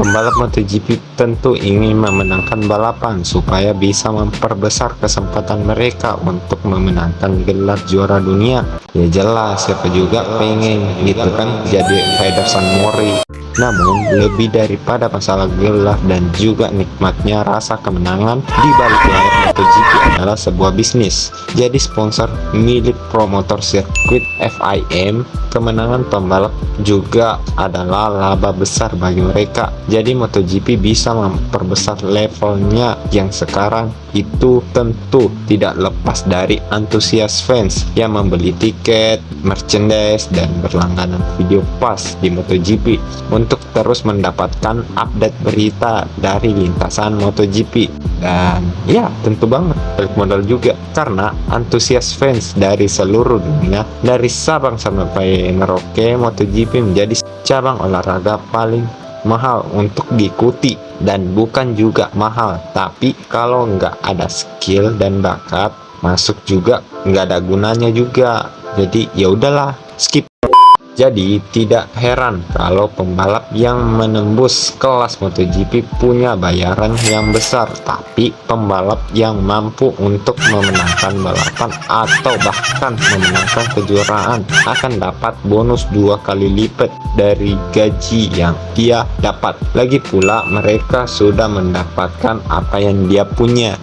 Pembalap MotoGP tentu ingin memenangkan balapan supaya bisa memperbesar kesempatan mereka untuk memenangkan gelar juara dunia. Ya jelas, siapa juga pengen gitu kan jadi Pedersen Mori. Namun, lebih daripada masalah gelar dan juga nikmatnya rasa kemenangan di balik layar MotoGP adalah sebuah bisnis. Jadi sponsor milik promotor sirkuit FIM, kemenangan pembalap juga adalah laba besar bagi mereka. Jadi MotoGP bisa memperbesar levelnya yang sekarang itu tentu tidak lepas dari antusias fans yang membeli tiket, merchandise, dan berlangganan video pass di MotoGP untuk terus mendapatkan update berita dari lintasan MotoGP. Dan ya tentu banget balik modal juga, karena antusias fans dari seluruh dunia, dari Sabang sampai Merauke, MotoGP menjadi cabang olahraga paling mahal untuk diikuti. Dan bukan juga mahal, tapi kalau nggak ada skill dan bakat masuk juga nggak ada gunanya juga. Jadi ya udahlah, skip. Jadi tidak heran kalau pembalap yang menembus kelas MotoGP punya bayaran yang besar, tapi pembalap yang mampu untuk memenangkan balapan atau bahkan memenangkan kejuaraan akan dapat bonus 2 kali lipat dari gaji yang dia dapat. Lagi pula mereka sudah mendapatkan apa yang dia punya.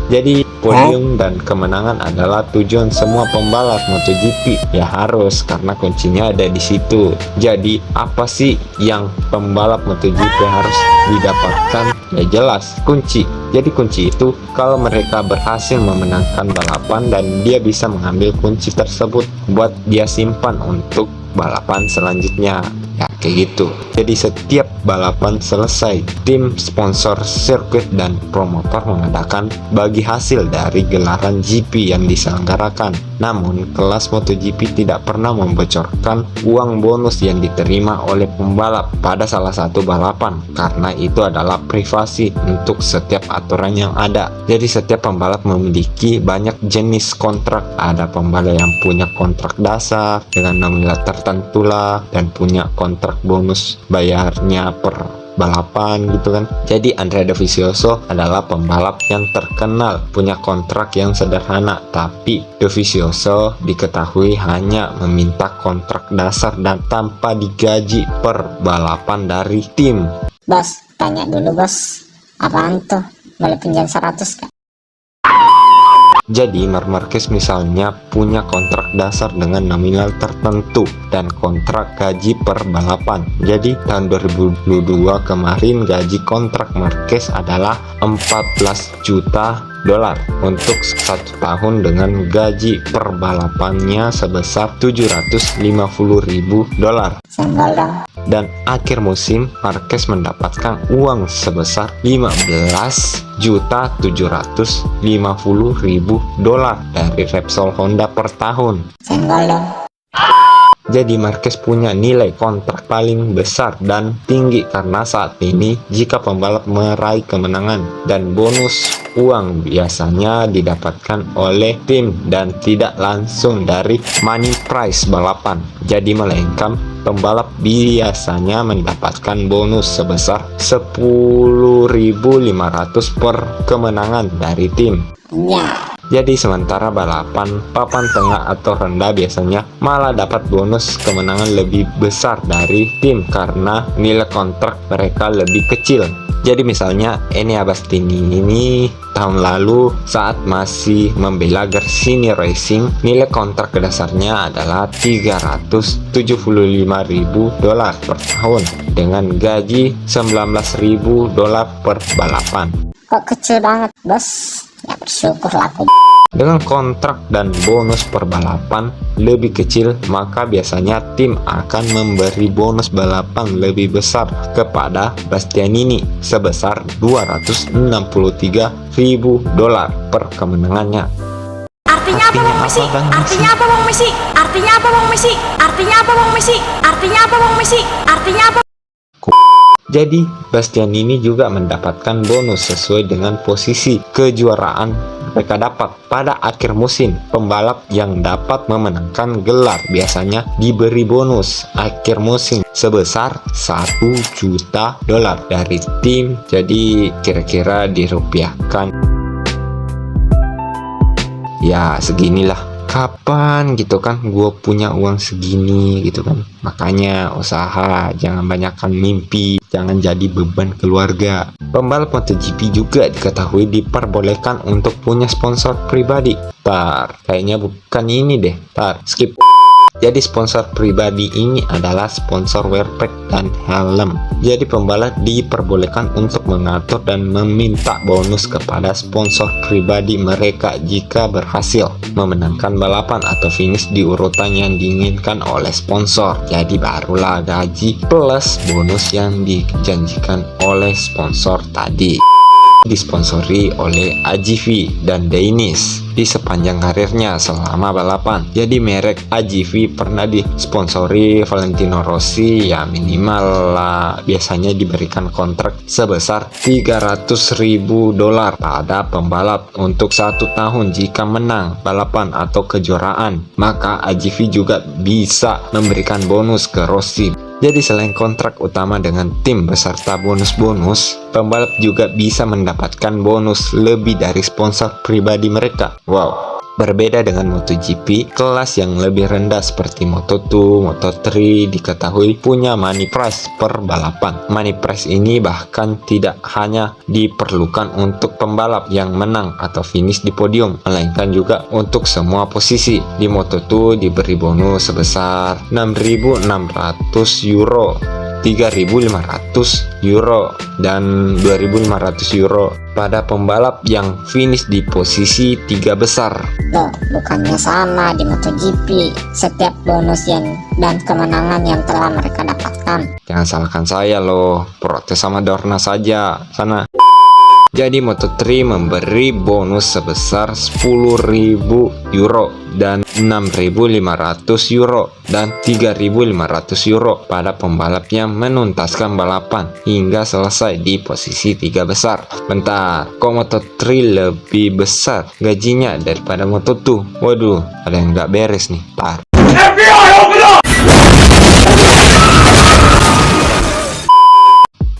Jadi podium dan kemenangan adalah tujuan semua pembalap MotoGP. Ya harus, karena kuncinya ada di situ. Jadi apa sih yang pembalap MotoGP harus didapatkan? Ya jelas, kunci. Jadi kunci itu kalau mereka berhasil memenangkan balapan dan dia bisa mengambil kunci tersebut buat dia simpan untuk balapan selanjutnya. Ya kayak gitu. Jadi setiap balapan selesai, tim sponsor sirkuit dan promotor mengadakan bagi hasil dari gelaran GP yang diselenggarakan. Namun kelas MotoGP tidak pernah membocorkan uang bonus yang diterima oleh pembalap pada salah satu balapan, karena itu adalah privasi untuk setiap aturan yang ada. Jadi setiap pembalap memiliki banyak jenis kontrak. Ada pembalap yang punya kontrak dasar dengan nominal tertentu lah, dan punya kontrak bonus bayarnya per balapan gitu kan. Jadi Andrea Dovizioso adalah pembalap yang terkenal punya kontrak yang sederhana, tapi Dovizioso diketahui hanya meminta kontrak dasar dan tanpa digaji per balapan dari tim. Bos, tanya dulu bos, apaan tuh? Boleh pinjam 100 kak? Jadi Marc Marquez misalnya punya kontrak dasar dengan nominal tertentu dan kontrak gaji per balapan. Jadi tahun 2022 kemarin gaji kontrak Marquez adalah 14 juta dolar untuk 1 tahun dengan gaji per balapannya sebesar 750.000 dolar. Senggol dong. Dan akhir musim Marquez mendapatkan uang sebesar 15.750.000 dolar dari Repsol Honda per tahun. Senggol dong. Jadi Marquez punya nilai kontrak paling besar dan tinggi karena saat ini jika pembalap meraih kemenangan dan bonus uang biasanya didapatkan oleh tim dan tidak langsung dari money prize balapan. Jadi melainkan pembalap biasanya mendapatkan bonus sebesar 10.500 per kemenangan dari tim. Ya. Jadi sementara balapan papan tengah atau rendah biasanya malah dapat bonus kemenangan lebih besar dari tim karena nilai kontrak mereka lebih kecil. Jadi misalnya Enea Bastianini ini tahun lalu saat masih membela Gresini Racing, nilai kontrak dasarnya adalah 375.000 dolar per tahun dengan gaji 19.000 dolar per balapan. Kok kecil banget bos? Ya bersyukur lah aku. Dengan kontrak dan bonus per balapan lebih kecil, maka biasanya tim akan memberi bonus balapan lebih besar kepada Bastianini sebesar 263.000 dolar per kemenangannya. Artinya apa Bang Messi? Artinya apa Bang Messi? Artinya apa Bang Messi? Artinya apa Bang Messi? Artinya apa Bang Messi? Artinya apa? Jadi Bastianini juga mendapatkan bonus sesuai dengan posisi kejuaraan mereka dapat pada akhir musim. Pembalap yang dapat memenangkan gelar biasanya diberi bonus akhir musim sebesar $1 juta dari tim. Jadi kira-kira dirupiahkan ya seginilah. Kapan gitu kan gue punya uang segini gitu kan. Makanya usaha, jangan banyakkan mimpi, jangan jadi beban keluarga. Pembalap MotoGP juga diketahui diperbolehkan untuk punya sponsor pribadi. Kayaknya bukan ini deh. Skip. Jadi sponsor pribadi ini adalah sponsor wearpack dan helm. Jadi pembalap diperbolehkan untuk mengatur dan meminta bonus kepada sponsor pribadi mereka jika berhasil memenangkan balapan atau finish di urutan yang diinginkan oleh sponsor. Jadi barulah gaji plus bonus yang dijanjikan oleh sponsor tadi. Disponsori oleh AGV dan Danish di sepanjang karirnya selama balapan. Jadi merek AGV pernah disponsori Valentino Rossi, ya minimal lah biasanya diberikan kontrak sebesar $300.000 pada pembalap untuk 1 tahun jika menang balapan atau kejuaraan. Maka AGV juga bisa memberikan bonus ke Rossi. Jadi selain kontrak utama dengan tim beserta bonus-bonus, pembalap juga bisa mendapatkan bonus lebih dari sponsor pribadi mereka. Wow. Berbeda dengan MotoGP, kelas yang lebih rendah seperti Moto2, Moto3 diketahui punya money prize per balapan. Money prize ini bahkan tidak hanya diperlukan untuk pembalap yang menang atau finish di podium, melainkan juga untuk semua posisi. Di Moto2 diberi bonus sebesar €6.600, €3.500 dan €2.500 pada pembalap yang finish di posisi 3 besar. Loh, bukannya sama di MotoGP, setiap bonus dan kemenangan yang telah mereka dapatkan. Jangan salahkan saya loh, protes sama Dorna saja sana. Jadi Moto3 memberi bonus sebesar €10.000 dan €6.500 dan €3.500 pada pembalap yang menuntaskan balapan hingga selesai di posisi 3 besar. Bentar, kok Moto3 lebih besar gajinya daripada Moto2? Waduh, ada yang nggak beres nih.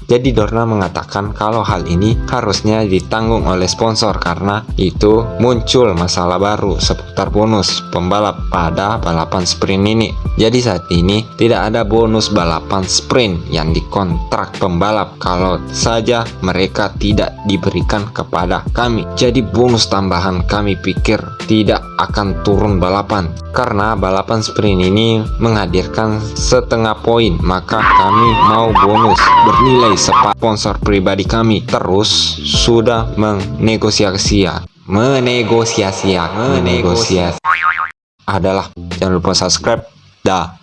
Jadi Dorna mengatakan kalau hal ini harusnya ditanggung oleh sponsor karena itu muncul masalah baru seputar bonus pembalap pada balapan sprint ini. Jadi saat ini tidak ada bonus balapan sprint yang dikontrak pembalap kalau saja mereka tidak diberikan kepada kami. Jadi bonus tambahan kami pikir tidak akan turun balapan karena balapan sprint ini menghadirkan setengah poin, maka kami mau bonus bernilai sponsor pribadi kami. Terus sudah menegosiasi adalah jangan lupa subscribe dah.